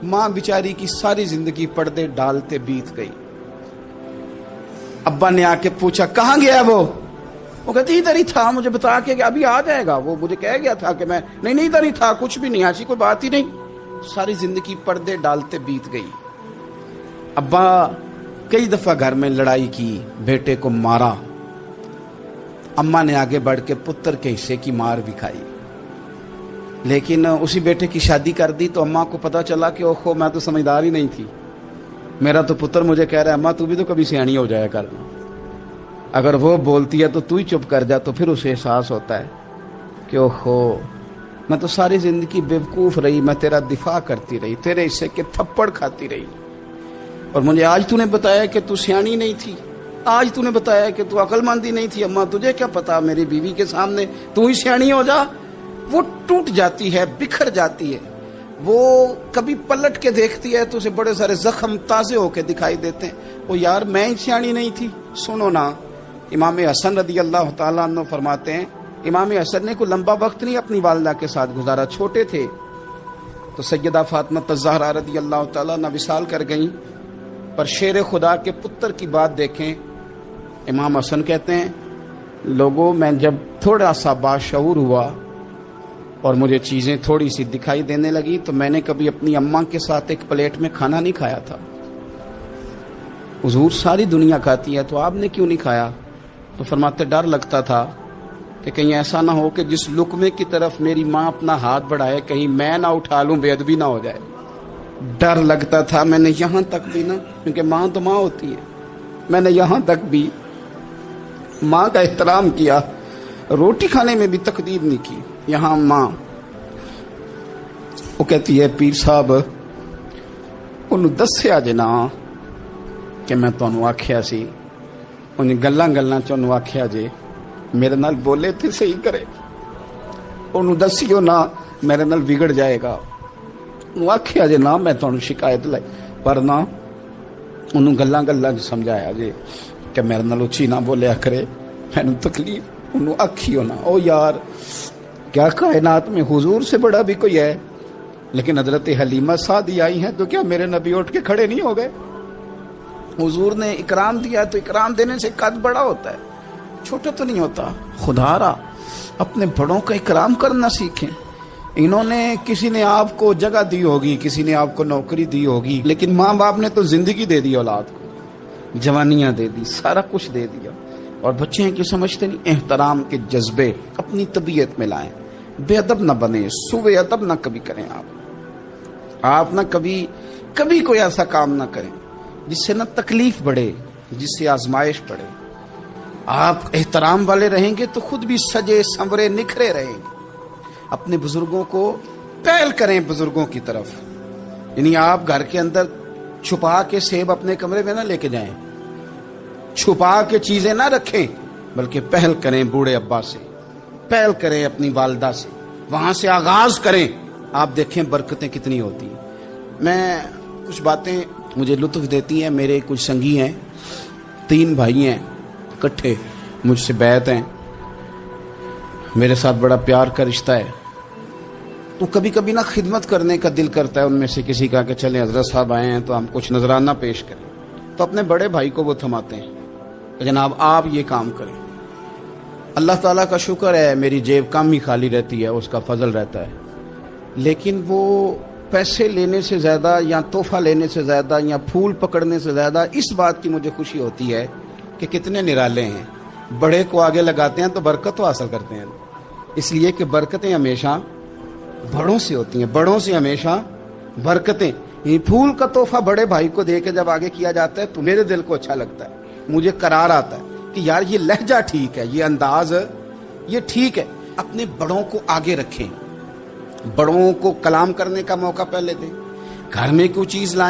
माँ बेचारी की सारी जिंदगी पर्दे डालते बीत गई। अब्बा ने आके पूछा कहाँ गया वो कहती इधर ही था, मुझे बता के कि अभी आ जाएगा, वो मुझे कह गया था कि मैं नहीं इधर ही था, कुछ भी नहीं, ऐसी कोई बात ही नहीं। सारी जिंदगी पर्दे डालते बीत गई। अब्बा कई दफा घर में लड़ाई की, बेटे को मारा, अम्मा ने आगे बढ़ के पुत्र के हिस्से की मार भी खाई, लेकिन उसी बेटे की शादी कर दी तो अम्मा को पता चला कि ओहो मैं तो समझदार ही नहीं थी, मेरा तो पुत्र मुझे कह रहा है अम्मा तू भी तो कभी सियानी हो जाया करना, अगर वो बोलती है तो तू ही चुप कर जा। तो फिर उसे एहसास होता है कि ओहो मैं तो सारी जिंदगी बेवकूफ रही, मैं तेरा दिफा करती रही, तेरे हिस्से के थप्पड़ खाती रही, और मुझे आज तूने बताया कि तू सियानी नहीं थी, आज तूने बताया कि तू अक्लमंदी नहीं थी, अम्मा तुझे क्या पता, मेरी बीवी के सामने तू ही सियानी हो जा। वो टूट जाती है, बिखर जाती है, वो कभी पलट के देखती है तो उसे बड़े सारे जख्म ताजे होके दिखाई देते हैं, वो यार मैं ही सियानी नहीं थी। सुनो ना, इमाम हसन रदी अल्लाह ताला अन्हु फरमाते हैं, इमाम हसन ने कोई लंबा वक्त नहीं अपनी वालिदा के साथ गुजारा, छोटे थे तो सैयदा फातिमा ज़हरा रदी अल्लाह ताला अन्हा विसाल कर गईं। पर शेर खुदा के पुत्र की बात देखें, इमाम हसन कहते हैं लोगों मैं जब थोड़ा सा बाशऊर हुआ और मुझे चीज़ें थोड़ी सी दिखाई देने लगी तो मैंने कभी अपनी अम्मा के साथ एक प्लेट में खाना नहीं खाया था। हुजूर सारी दुनिया खाती है तो आपने क्यों नहीं खाया? तो फरमाते डर लगता था कि कहीं ऐसा ना हो कि जिस लुकमे की तरफ मेरी माँ अपना हाथ बढ़ाए कहीं मैं ना उठा लूं, बेअदबी ना हो जाए। डर लगता था। मैंने यहाँ तक भी ना, क्योंकि माँ तो माँ होती है, मैंने यहाँ तक भी माँ का एहतराम किया, रोटी खाने में भी तकदीर नहीं की। यहाँ माँ वो कहती है पीर साहब उन्होंने दस्या जे ना कि मैं तुहानू आख्या सी, उन्हें गल्लां च उन्होंने आख्या जे मेरे नाल बोले थे सही करे, उन्होंने दसियो ना मेरे नाल बिगड़ जाएगा, उन्होंने आख्या जे ना मैं तुहानू शिकायत लाई, पर ना उन्होंने गल्लां च समझाया जे कि मेरे नाल उची ना बोलिया करे, मैनू तकलीफ, उन्होंने आखियो ना। ओ यार क्या कायनात में हुजूर से बड़ा भी कोई है? लेकिन हजरत हलीमा सादी आई हैं तो क्या मेरे नबी उठ के खड़े नहीं हो गए? हुजूर ने इकराम दिया तो इकराम देने से कद बड़ा होता है, छोटा तो नहीं होता। खुदारा अपने बड़ों का इकराम करना सीखें। इन्होंने किसी ने आपको जगह दी होगी, किसी ने आपको नौकरी दी होगी, लेकिन माँ बाप ने तो जिंदगी दे दी, औलाद को जवानियां दे दी, सारा कुछ दे दिया, और बच्चे हैं कि समझते नहीं। एहतराम के जज्बे अपनी तबीयत में लाएं, बेअदब ना बने, सुबह अदब ना कभी करें। आप ना कभी कोई ऐसा काम ना करें जिससे ना तकलीफ बढ़े, जिससे आजमाइश बढ़े। आप एहतराम वाले रहेंगे तो खुद भी सजे संवरे निखरे रहेंगे। अपने बुजुर्गों को पहल करें, बुजुर्गों की तरफ, यानी आप घर के अंदर छुपा के सेब अपने कमरे में ना लेके जाएं, छुपा के चीजें ना रखें, बल्कि पहल करें बूढ़े अब्बा से, पहल करें अपनी वालिदा से, वहां से आगाज करें। आप देखें बरकतें कितनी होती हैं। मैं कुछ बातें मुझे लुत्फ देती हैं। मेरे कुछ संगी हैं, 3 भाई हैं, इकट्ठे मुझसे बैत हैं, मेरे साथ बड़ा प्यार का रिश्ता है। तो कभी कभी ना खिदमत करने का दिल करता है उनमें से किसी का कि चले हजरत साहब आए हैं तो हम कुछ नजराना पेश करें। तो अपने बड़े भाई को वो थमाते हैं, जनाब आप ये काम करें। अल्लाह ताला का शुक्र है मेरी जेब कम ही खाली रहती है, उसका फजल रहता है, लेकिन वो पैसे लेने से ज़्यादा या तोहफा लेने से ज़्यादा या फूल पकड़ने से ज़्यादा इस बात की मुझे खुशी होती है कि कितने निराले हैं। बड़े को आगे लगाते हैं तो बरकत तो हासिल करते हैं, इसलिए कि बरकतें हमेशा बड़ों से होती हैं, बड़ों से हमेशा बरकतें। ये फूल का तोहफा बड़े भाई को दे के जब आगे किया जाता है तो मेरे दिल को अच्छा लगता है, मुझे करार आता है कि यार ये लहजा ठीक है, ये अंदाज ये ठीक है। अपने बड़ों को आगे रखें, बड़ों को कलाम करने का मौका पहले दें, घर में कोई चीज लाएं